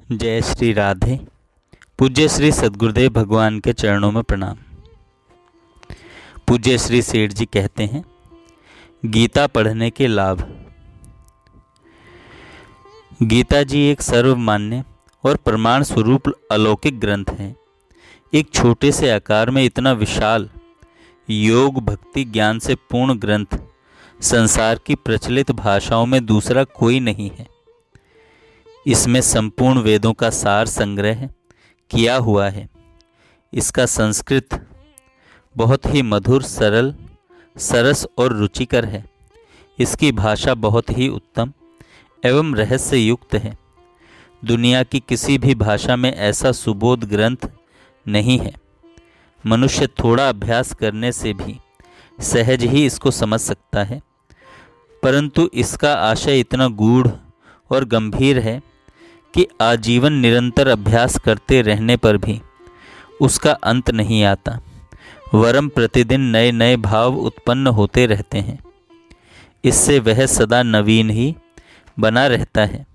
जय श्री राधे। पूज्य श्री सद्गुरुदेव भगवान के चरणों में प्रणाम। पूज्य श्री सेठ जी कहते हैं, गीता पढ़ने के लाभ। गीता जी एक सर्वमान्य और प्रमाण स्वरूप अलौकिक ग्रंथ है। एक छोटे से आकार में इतना विशाल योग भक्ति ज्ञान से पूर्ण ग्रंथ संसार की प्रचलित भाषाओं में दूसरा कोई नहीं है। इसमें संपूर्ण वेदों का सार संग्रह किया हुआ है। इसका संस्कृत बहुत ही मधुर, सरल, सरस और रुचिकर है। इसकी भाषा बहुत ही उत्तम एवं रहस्य युक्त है। दुनिया की किसी भी भाषा में ऐसा सुबोध ग्रंथ नहीं है। मनुष्य थोड़ा अभ्यास करने से भी सहज ही इसको समझ सकता है, परंतु इसका आशय इतना गूढ़ और गंभीर है कि आजीवन निरंतर अभ्यास करते रहने पर भी उसका अंत नहीं आता, वरम प्रतिदिन नए नए भाव उत्पन्न होते रहते हैं। इससे वह सदा नवीन ही बना रहता है।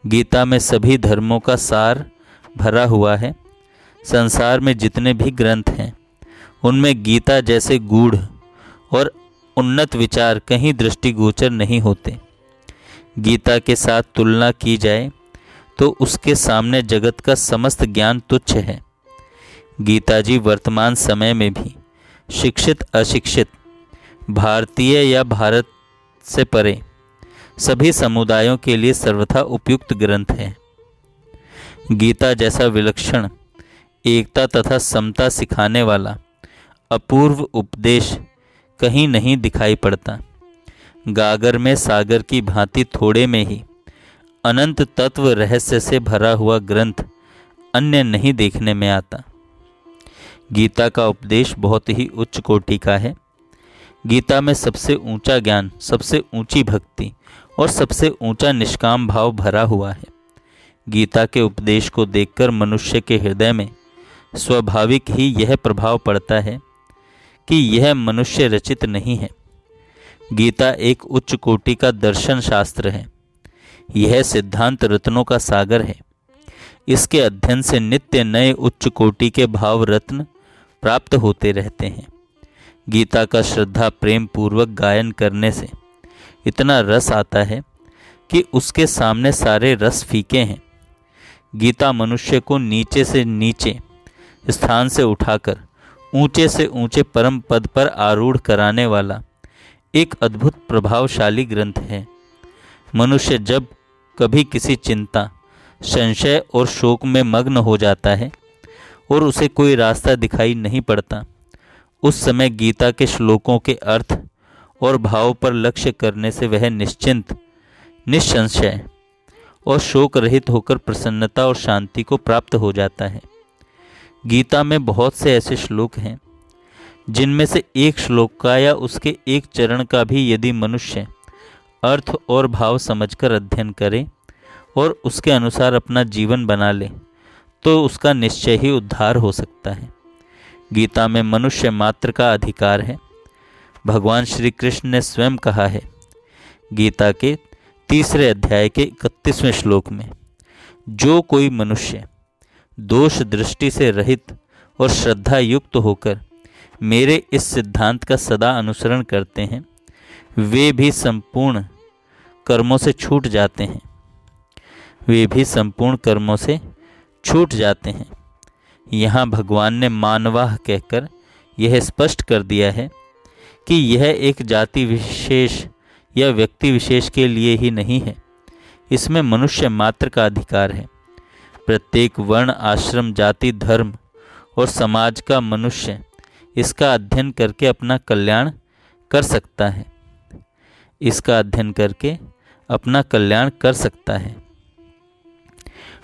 गीता में सभी धर्मों का सार भरा हुआ है। संसार में जितने भी ग्रंथ हैं उनमें गीता जैसे गूढ़ और उन्नत विचार कहीं दृष्टिगोचर नहीं होते। गीता के साथ तुलना की जाए तो उसके सामने जगत का समस्त ज्ञान तुच्छ है। गीता जी वर्तमान समय में भी शिक्षित अशिक्षित, भारतीय या भारत से परे सभी समुदायों के लिए सर्वथा उपयुक्त ग्रंथ है। गीता जैसा विलक्षण एकता तथा समता सिखाने वाला अपूर्व उपदेश कहीं नहीं दिखाई पड़ता। गागर में सागर की भांति थोड़े में ही अनंत तत्व रहस्य से भरा हुआ ग्रंथ अन्य नहीं देखने में आता। गीता का उपदेश बहुत ही उच्च कोटि का है। गीता में सबसे ऊंचा ज्ञान, सबसे ऊंची भक्ति और सबसे ऊंचा निष्काम भाव भरा हुआ है। गीता के उपदेश को देखकर मनुष्य के हृदय में स्वाभाविक ही यह प्रभाव पड़ता है कि यह मनुष्य रचित नहीं है। गीता एक उच्च कोटि का दर्शन शास्त्र है। यह सिद्धांत रत्नों का सागर है। इसके अध्ययन से नित्य नए उच्च कोटि के भाव रत्न प्राप्त होते रहते हैं। गीता का श्रद्धा प्रेम पूर्वक गायन करने से इतना रस आता है कि उसके सामने सारे रस फीके हैं। गीता मनुष्य को नीचे से नीचे स्थान से उठाकर ऊंचे से ऊंचे परम पद पर आरूढ़ कराने वाला एक अद्भुत प्रभावशाली ग्रंथ है। मनुष्य जब कभी किसी चिंता, संशय और शोक में मग्न हो जाता है और उसे कोई रास्ता दिखाई नहीं पड़ता, उस समय गीता के श्लोकों के अर्थ और भाव पर लक्ष्य करने से वह निश्चिंत, निस्संशय और शोक रहित होकर प्रसन्नता और शांति को प्राप्त हो जाता है। गीता में बहुत से ऐसे श्लोक हैं जिनमें से एक श्लोक का या उसके एक चरण का भी यदि मनुष्य अर्थ और भाव समझकर अध्ययन करे और उसके अनुसार अपना जीवन बना ले तो उसका निश्चय ही उद्धार हो सकता है। गीता में मनुष्य मात्र का अधिकार है। भगवान श्री कृष्ण ने स्वयं कहा है, गीता के 3 अध्याय के 31वें श्लोक में, जो कोई मनुष्य दोष दृष्टि से रहित और श्रद्धा युक्त होकर मेरे इस सिद्धांत का सदा अनुसरण करते हैं, वे भी संपूर्ण कर्मों से छूट जाते हैं। वे भी संपूर्ण कर्मों से छूट जाते हैं। यहाँ भगवान ने मानवाह कहकर यह स्पष्ट कर दिया है कि यह एक जाति विशेष या व्यक्ति विशेष के लिए ही नहीं है। इसमें मनुष्य मात्र का अधिकार है। प्रत्येक वर्ण, आश्रम, जाति, धर्म और समाज का मनुष्य इसका अध्ययन करके अपना कल्याण कर सकता है। इसका अध्ययन करके अपना कल्याण कर सकता है।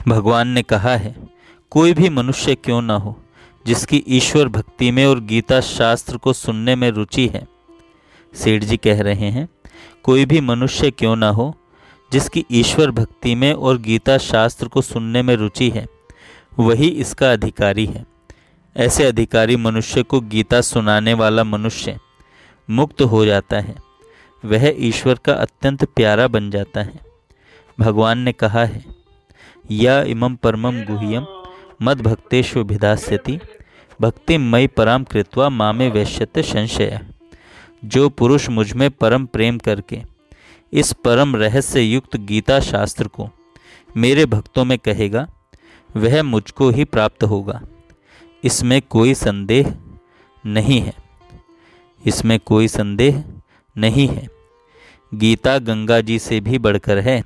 भगवान ने कहा है, कोई भी मनुष्य क्यों न हो जिसकी ईश्वर भक्ति में और गीता शास्त्र को सुनने में रुचि है। सेठ जी कह रहे हैं, कोई भी मनुष्य क्यों न हो जिसकी ईश्वर भक्ति में और गीता शास्त्र को सुनने में रुचि है, वही इसका अधिकारी है। ऐसे अधिकारी मनुष्य को गीता सुनाने वाला मनुष्य मुक्त हो जाता है। वह ईश्वर का अत्यंत प्यारा बन जाता है। भगवान ने कहा है, या इमं परमं गुह्यं मद भक्तेषु भिधास्यति भक्ति मई पराम कृत्वा मामे वैश्यते संशय। जो पुरुष मुझ में परम प्रेम करके इस परम रहस्य युक्त गीता शास्त्र को मेरे भक्तों में कहेगा वह मुझको ही प्राप्त होगा, इसमें कोई संदेह नहीं है। इसमें कोई संदेह नहीं है। गीता गंगा जी से भी बढ़कर है।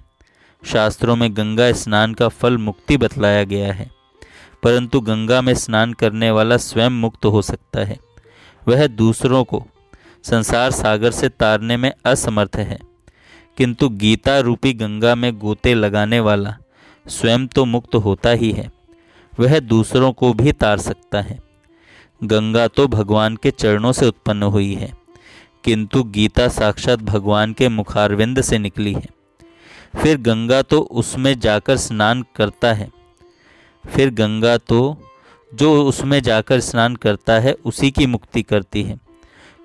शास्त्रों में गंगा स्नान का फल मुक्ति बतलाया गया है, परंतु गंगा में स्नान करने वाला स्वयं मुक्त हो सकता है। वह दूसरों को संसार सागर से तारने में असमर्थ है, किंतु गीता रूपी गंगा में गोते लगाने वाला स्वयं तो मुक्त होता ही है, वह दूसरों को भी तार सकता है। गंगा तो भगवान के चरणों से उत्पन्न हुई है, किंतु गीता साक्षात भगवान के मुखारविंद से निकली है। फिर गंगा तो उसमें जाकर स्नान करता है, फिर गंगा तो जो उसमें जाकर स्नान करता है उसी की मुक्ति करती है,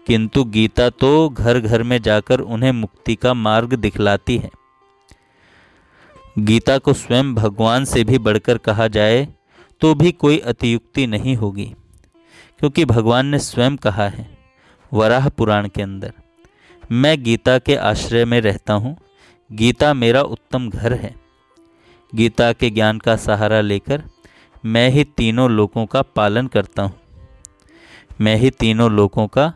किंतु गीता तो घर घर में जाकर उन्हें मुक्ति का मार्ग दिखलाती है। गीता को स्वयं भगवान से भी बढ़कर कहा जाए तो भी कोई अतियुक्ति नहीं होगी, क्योंकि भगवान ने स्वयं कहा है वराह पुराण के अंदर, मैं गीता के आश्रय में रहता हूँ, गीता मेरा उत्तम घर है। गीता के ज्ञान का सहारा लेकर मैं ही तीनों लोकों का पालन करता हूँ। मैं ही तीनों लोकों का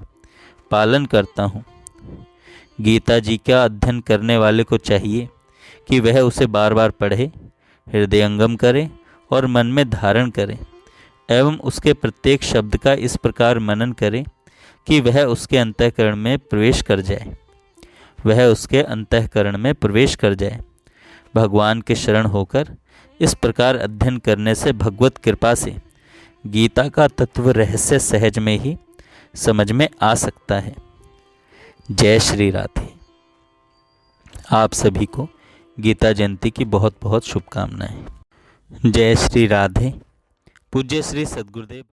पालन करता हूँ। गीता जी का अध्ययन करने वाले को चाहिए कि वह उसे बार बार पढ़े, हृदयंगम करे और मन में धारण करे एवं उसके प्रत्येक शब्द का इस प्रकार मनन करे कि वह उसके अंतःकरण में प्रवेश कर जाए। वह उसके अंतःकरण में प्रवेश कर जाए। भगवान के शरण होकर इस प्रकार अध्ययन करने से भगवत कृपा से गीता का तत्व रहस्य सहज में ही समझ में आ सकता है। जय श्री राधे। आप सभी को गीता जयंती की बहुत बहुत शुभकामनाएं। जय श्री राधे। पूज्य श्री सद्गुरुदेव